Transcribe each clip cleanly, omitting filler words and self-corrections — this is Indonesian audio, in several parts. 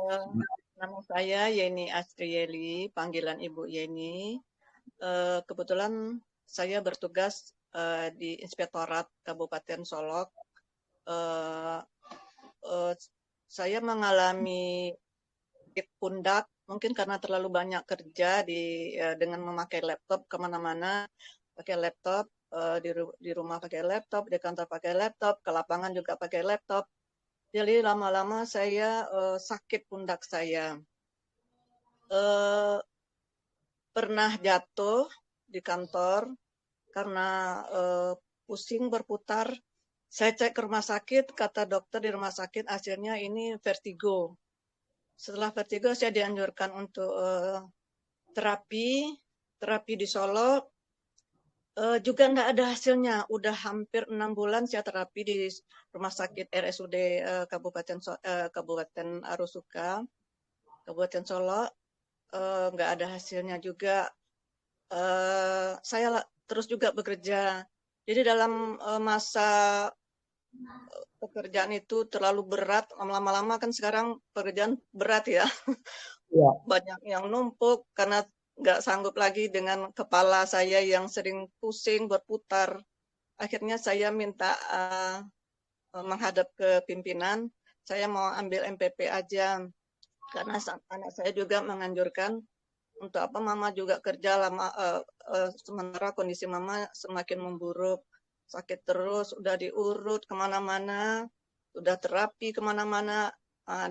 Eh, Nama saya Yeni Astrieli, panggilan Ibu Yeni. Kebetulan saya bertugas di Inspektorat Kabupaten Solok. Eh, eh, saya mengalami sakit pundak, mungkin karena terlalu banyak kerja dengan memakai laptop kemana-mana, pakai laptop, di rumah pakai laptop, di kantor pakai laptop, ke lapangan juga pakai laptop. Jadi lama-lama saya sakit pundak saya. Eh, Pernah jatuh di kantor karena pusing berputar. Saya cek ke rumah sakit, kata dokter di rumah sakit hasilnya ini vertigo. Setelah vertigo saya dianjurkan untuk terapi, terapi di Solo. Juga nggak ada hasilnya. Udah hampir 6 bulan saya terapi di rumah sakit RSUD Kabupaten Arusuka, Kabupaten Solo. Nggak ada hasilnya juga. Saya terus juga bekerja. Jadi dalam masa pekerjaan itu terlalu berat, lama-lama kan sekarang pekerjaan berat ya, Ya, banyak yang numpuk karena nggak sanggup lagi dengan kepala saya yang sering pusing berputar. Akhirnya saya minta menghadap ke pimpinan, saya mau ambil MPP aja karena anak saya juga menganjurkan untuk apa mama juga kerja lama, sementara kondisi mama semakin memburuk, sakit terus, udah diurut kemana-mana, udah terapi kemana-mana,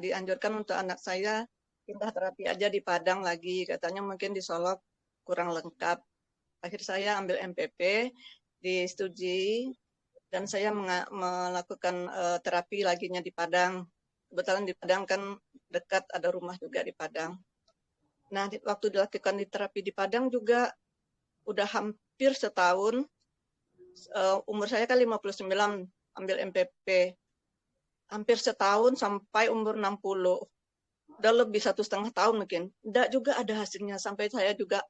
dianjurkan untuk anak saya pindah terapi aja di Padang lagi, katanya mungkin di Solok kurang lengkap. Akhir saya ambil MPP, disetujui, dan saya melakukan terapi laginya di Padang. Kebetulan di Padang kan dekat, ada rumah juga di Padang. Nah, waktu dilakukan di terapi di Padang juga udah hampir setahun. Umur saya kan 59, ambil MPP. Hampir setahun sampai umur 60. Udah lebih 1,5 tahun mungkin. Enggak juga ada hasilnya. Sampai saya juga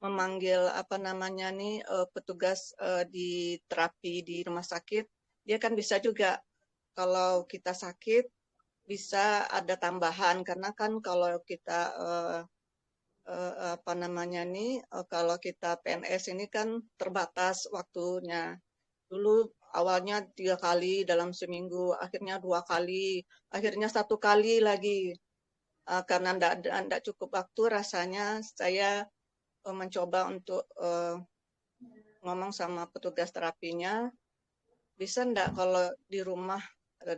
memanggil apa namanya nih petugas di terapi di rumah sakit. Dia kan bisa juga kalau kita sakit bisa ada tambahan karena kan kalau kita apa namanya nih, kalau kita PNS ini kan terbatas waktunya. Dulu awalnya 3 kali dalam seminggu, akhirnya 2 kali, akhirnya 1 kali lagi. Karena enggak cukup waktu, rasanya saya mencoba untuk ngomong sama petugas terapinya, bisa enggak kalau di rumah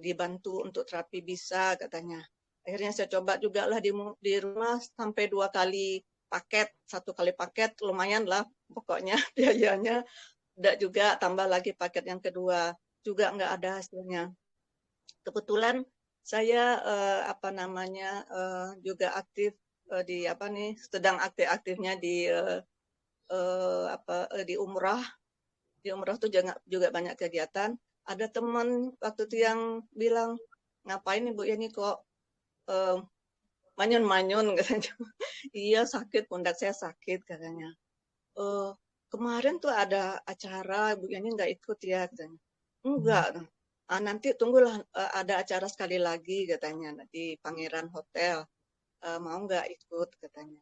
dibantu untuk terapi bisa katanya. Akhirnya saya coba juga lah di rumah sampai 2 kali paket, 1 kali paket lumayan lah pokoknya biayanya. Enggak juga tambah lagi paket yang kedua juga enggak ada hasilnya. Kebetulan saya apa namanya juga aktif di apa nih sedang aktif-aktifnya di umrah. Di umrah tuh juga banyak kegiatan. Ada teman waktu itu yang bilang, ngapain ibu ini kok eh, manyun-manyun katanya. Iya sakit, pundak saya sakit katanya. Eh, Kemarin tuh ada acara, ibu ini nggak ikut ya katanya. Enggak. Nanti tunggulah ada acara sekali lagi katanya di Pangeran Hotel. Mau nggak ikut katanya.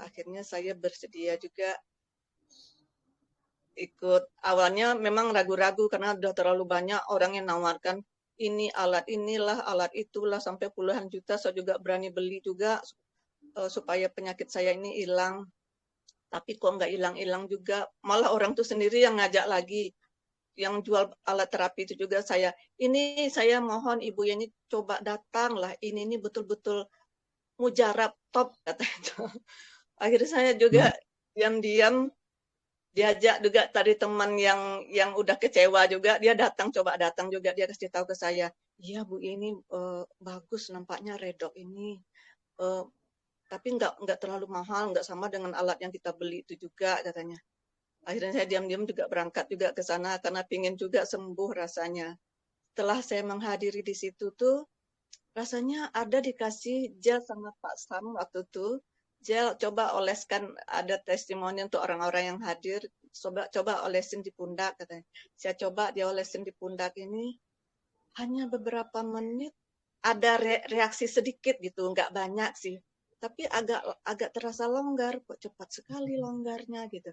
Akhirnya saya bersedia juga ikut. Awalnya memang ragu-ragu karena udah terlalu banyak orang yang nawarkan ini alat inilah, alat itulah sampai puluhan juta. Saya juga berani beli juga supaya penyakit saya ini hilang. Tapi kok nggak hilang-hilang juga. Malah orang tuh sendiri yang ngajak lagi, yang jual alat terapi itu juga ini saya mohon ibu ini coba datang lah. Ini betul-betul mujarab top katanya. Akhirnya saya juga diam-diam diajak juga tadi teman yang udah kecewa juga dia datang coba datang juga dia kasih tahu ke saya, iya bu ini bagus nampaknya redok ini, eh, tapi nggak terlalu mahal, nggak sama dengan alat yang kita beli itu juga katanya. Akhirnya saya diam-diam juga berangkat juga ke sana karena pingin juga sembuh rasanya. Setelah saya menghadiri di situ tuh rasanya ada dikasih gel sama Pak Sam waktu itu. Gel coba oleskan, ada testimoni untuk orang-orang yang hadir. Coba olesin di pundak katanya. Saya coba dia olesin di pundak ini hanya beberapa menit ada reaksi sedikit gitu, nggak banyak sih. Tapi agak terasa longgar, kok cepat sekali longgarnya gitu.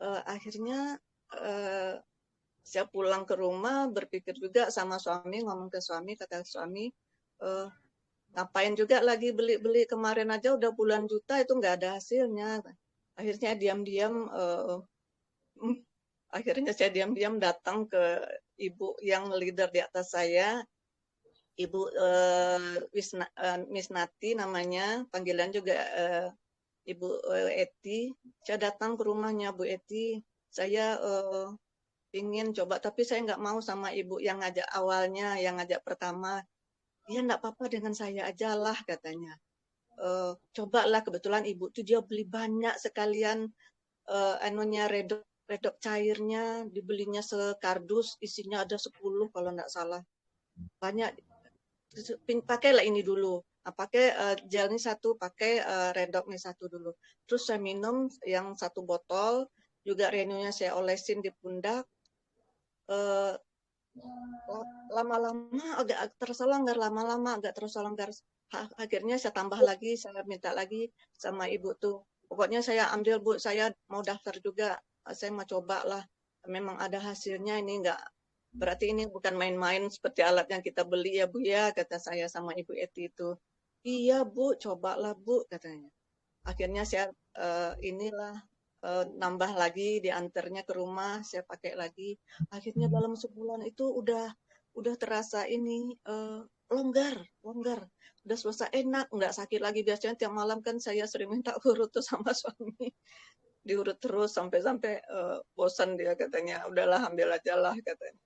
Akhirnya saya pulang ke rumah berpikir juga sama suami, ngomong ke suami, kata suami, ngapain juga lagi beli-beli, kemarin aja udah puluhan juta itu nggak ada hasilnya. Akhirnya diam-diam, akhirnya saya diam-diam datang ke ibu yang leader di atas saya, Ibu Miss Nati namanya, panggilan juga Ibu Eti. Saya datang ke rumahnya Bu Eti, saya ingin coba, tapi saya nggak mau sama ibu yang ngajak awalnya, yang ngajak pertama. Iya nggak apa-apa dengan saya aja lah katanya. Cobalah, kebetulan ibu tuh dia beli banyak sekalian anunya redok redok cairnya, dibelinya sekardus, isinya ada 10 kalau nggak salah. Banyak, pakailah ini dulu. Nah, pakai gel ini satu, pakai redok ini satu dulu. Terus saya minum yang satu botol, juga renunya saya olesin di pundak. Eh, Lama-lama agak terasa longgar, lama-lama agak terasa longgar. Akhirnya saya tambah lagi, saya minta lagi sama ibu tuh. Pokoknya saya ambil Bu, saya mau daftar juga, saya mau coba lah. Memang ada hasilnya, ini enggak, berarti ini bukan main-main seperti alat yang kita beli ya Bu ya, kata saya sama Ibu Eti itu. Iya Bu, cobalah Bu, katanya. Akhirnya saya inilah nambah lagi, diantarnya ke rumah, saya pakai lagi. Akhirnya dalam sebulan itu udah terasa ini longgar, longgar. Udah selesai, enak, nggak sakit lagi. Biasanya tiap malam kan saya sering minta urut tuh sama suami. Diurut terus sampai-sampai bosan dia, katanya. Udahlah, ambil aja lah katanya.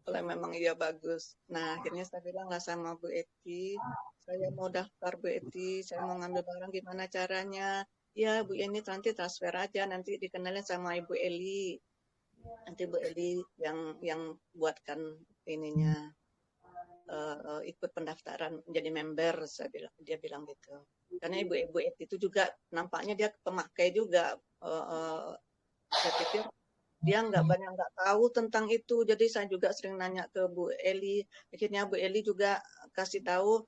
Kalau memang iya bagus. Nah, akhirnya saya bilang lah sama Bu Eti, saya mau daftar Bu Eti, saya mau ngambil barang, gimana caranya? Ya, Bu ini nanti transfer aja, nanti dikenalin sama Ibu Eli. Nanti Bu Eli yang buatkan ininya, ikut pendaftaran menjadi member, dia bilang gitu. Karena Ibu Eti itu juga nampaknya dia pemakai juga. Saya pikir dia nggak tahu tentang itu, jadi saya juga sering nanya ke Bu Eli. Akhirnya Bu Eli juga kasih tahu,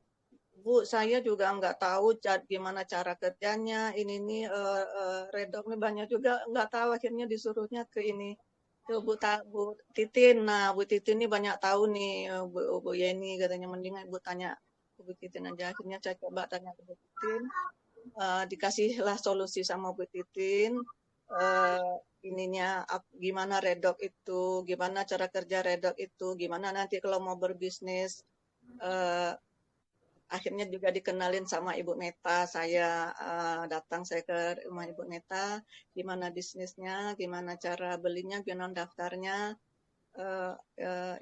Bu saya juga nggak tahu gimana cara kerjanya, ini nih redok nih banyak juga nggak tahu. Akhirnya disuruhnya ke ini, ke Bu Titin. Nah Bu Titin ini banyak tahu nih, Bu Yeni katanya, mendingan Ibu tanya ke Bu Titin aja. Akhirnya saya coba tanya ke Bu Titin, dikasihlah solusi sama Bu Titin, uh, ininya gimana redok itu, gimana cara kerja redok itu, gimana nanti kalau mau berbisnis. uh, Akhirnya juga dikenalin sama Ibu Neta. Saya datang, saya ke rumah Ibu Neta, gimana bisnisnya, gimana cara belinya, gimana daftarnya.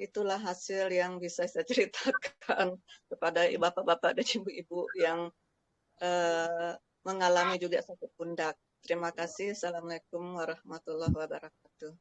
Itulah hasil yang bisa saya ceritakan kepada bapak-bapak dan ibu-ibu yang mengalami juga sakit pundak. Terima kasih. Assalamualaikum warahmatullahi wabarakatuh.